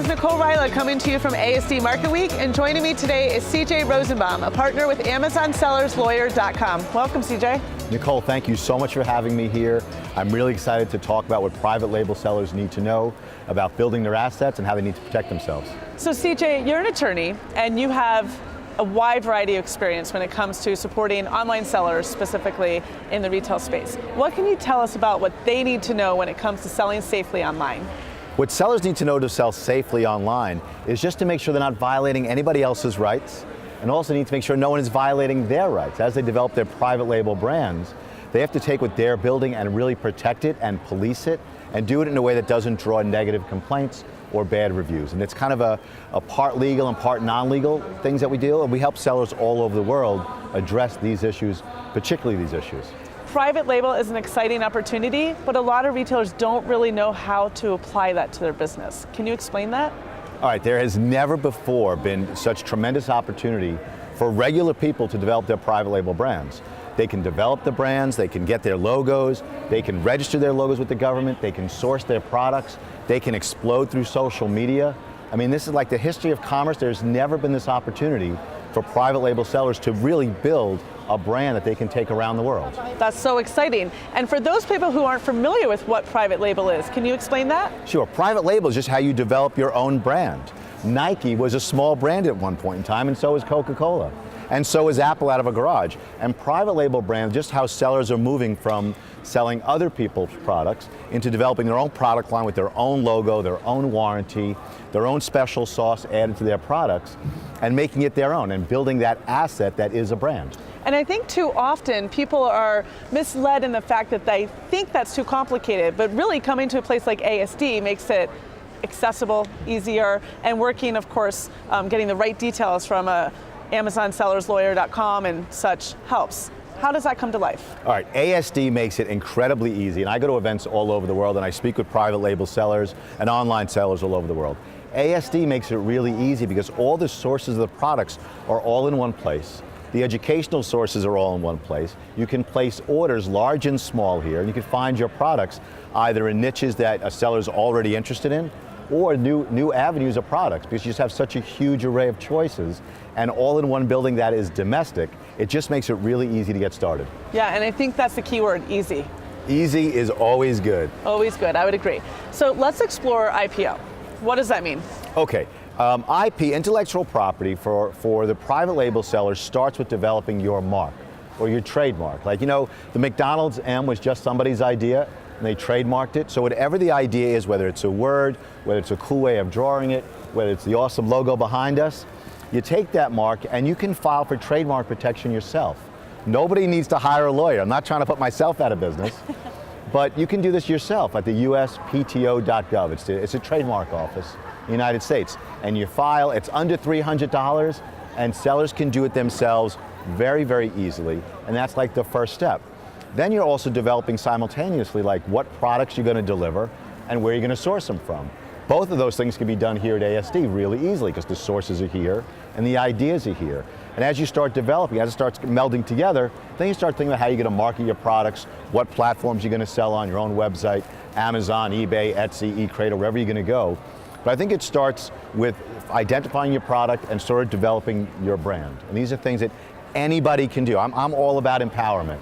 is Nicole coming to you from ASD Market Week, and joining me today is C.J. Rosenbaum, a partner with AmazonSellersLawyer.com. Welcome, C.J. Nicole, thank you so much for having me here. I'm really excited to talk about what private label sellers need to know about building their assets and how they need to protect themselves. So C.J., you're an attorney, and you have a wide variety of experience when it comes to supporting online sellers, specifically in the retail space. What can you tell us about what they need to know when it comes to selling safely online? What sellers need to know to sell safely online is just to make sure they're not violating anybody else's rights, and also need to make sure no one is violating their rights. As they develop their private label brands, they have to take what they're building and really protect it and police it, and do it in a way that doesn't draw negative complaints or bad reviews. And it's kind of a part legal and part non-legal things that we do, and we help sellers all over the world address these issues, particularly these issues. Private label is an exciting opportunity, but a lot of retailers don't really know how to apply that to their business. Can you explain that? All right, there has never before been such tremendous opportunity for regular people to develop their private label brands. They can develop the brands, they can get their logos, they can register their logos with the government, they can source their products, they can explode through social media. I mean, this is like the history of commerce. There's never been this opportunity for private label sellers to really build a brand that they can take around the world. That's so exciting. And for those people who aren't familiar with what private label is, can you explain that? Sure, private label is just how you develop your own brand. Nike was a small brand at one point in time, and so is Coca-Cola. And so is Apple out of a garage. And private label brands, just how sellers are moving from selling other people's products into developing their own product line with their own logo, their own warranty, their own special sauce added to their products, and making it their own and building that asset that is a brand. And I think too often people are misled in the fact that they think that's too complicated, but really coming to a place like ASD makes it accessible, easier, and working, of course, getting the right details from AmazonSellersLawyer.com and such helps. How does that come to life? All right, ASD makes it incredibly easy, and I go to events all over the world and I speak with private label sellers and online sellers all over the world. ASD makes it really easy because all the sources of the products are all in one place. The educational sources are all in one place. You can place orders large and small here, and you can find your products either in niches that a seller's already interested in, or new avenues of products, because you just have such a huge array of choices, and all in one building that is domestic. It just makes it really easy to get started. Yeah, and I think that's the key word, easy. Easy is always good. Always good, I would agree. So let's explore IPO. What does that mean? Okay, IP, intellectual property for the private label seller, starts with developing your mark or your trademark. Like, you know, the McDonald's M was just somebody's idea, and they trademarked it. So whatever the idea is, whether it's a word, whether it's a cool way of drawing it, whether it's the awesome logo behind us, you take that mark and you can file for trademark protection yourself. Nobody needs to hire a lawyer. I'm not trying to put myself out of business, but you can do this yourself at the USPTO.gov. It's a trademark office in the United States. And you file, it's under $300, and sellers can do it themselves very, very easily. And that's like the first step. Then you're also developing simultaneously like what products you're going to deliver and where you're going to source them from. Both of those things can be done here at ASD really easily because the sources are here and the ideas are here. And as you start developing, as it starts melding together, then you start thinking about how you're going to market your products, what platforms you're going to sell on, your own website, Amazon, eBay, Etsy, eCradle, wherever you're going to go. But I think it starts with identifying your product and sort of developing your brand. And these are things that anybody can do. I'm all about empowerment.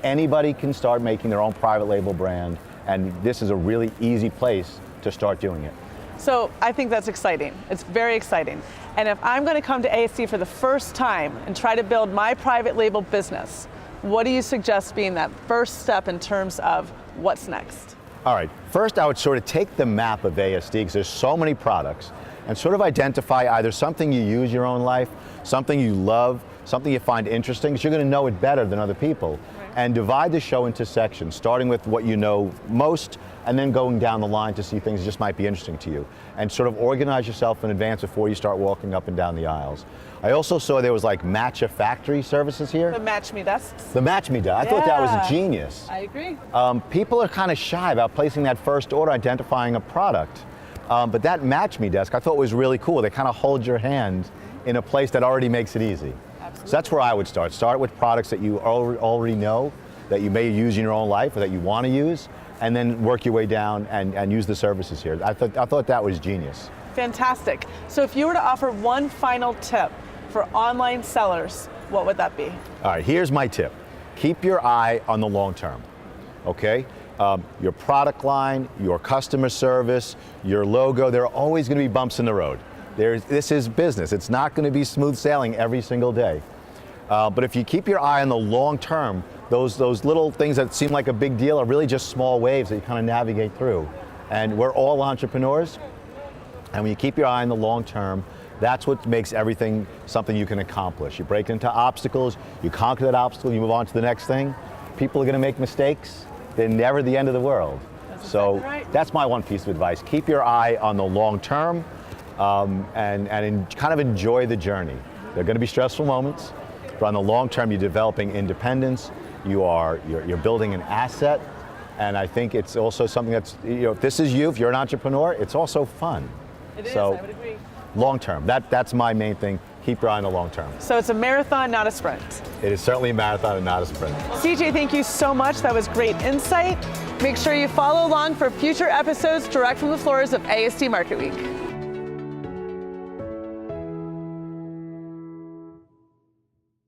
Anybody can start making their own private label brand, and this is a really easy place to start doing it. So I think that's exciting. It's very exciting. And if I'm going to come to ASD for the first time and try to build my private label business, what do you suggest being that first step in terms of what's next? All right, first I would sort of take the map of ASD, because there's so many products, and sort of identify either something you use in your own life, something you love, something you find interesting, because you're going to know it better than other people. And divide the show into sections, starting with what you know most, and then going down the line to see things that just might be interesting to you. And sort of organize yourself in advance before you start walking up and down the aisles. I also saw there was like Match a Factory services here. The Match Me Desks. The Match Me Desk. I thought that was genius. I agree. People are kind of shy about placing that first order, identifying a product. But that Match Me Desk I thought was really cool. They kind of hold your hand in a place that already makes it easy. So that's where I would start. Start with products that you already know, that you may use in your own life or that you want to use, and then work your way down and use the services here. I thought that was genius. Fantastic. So if you were to offer one final tip for online sellers, what would that be? All right, here's my tip. Keep your eye on the long term, okay? Your product line, your customer service, your logo, there are always going to be bumps in the road. This is business. It's not going to be smooth sailing every single day. But if you keep your eye on the long term, those little things that seem like a big deal are really just small waves that you kind of navigate through. And we're all entrepreneurs. And when you keep your eye on the long term, that's what makes everything something you can accomplish. You break into obstacles, you conquer that obstacle, you move on to the next thing. People are going to make mistakes. They're never the end of the world. So that's my one piece of advice. Keep your eye on the long term and kind of enjoy the journey. There are going to be stressful moments, but on the long term, you're developing independence. You're building an asset. And I think it's also something that's, if this is you, if you're an entrepreneur, it's also fun. It is, so, I would agree. Long term, that's my main thing. Keep your eye on the long term. So it's a marathon, not a sprint. It is certainly a marathon and not a sprint. CJ, thank you so much. That was great insight. Make sure you follow along for future episodes direct from the floors of ASD Market Week.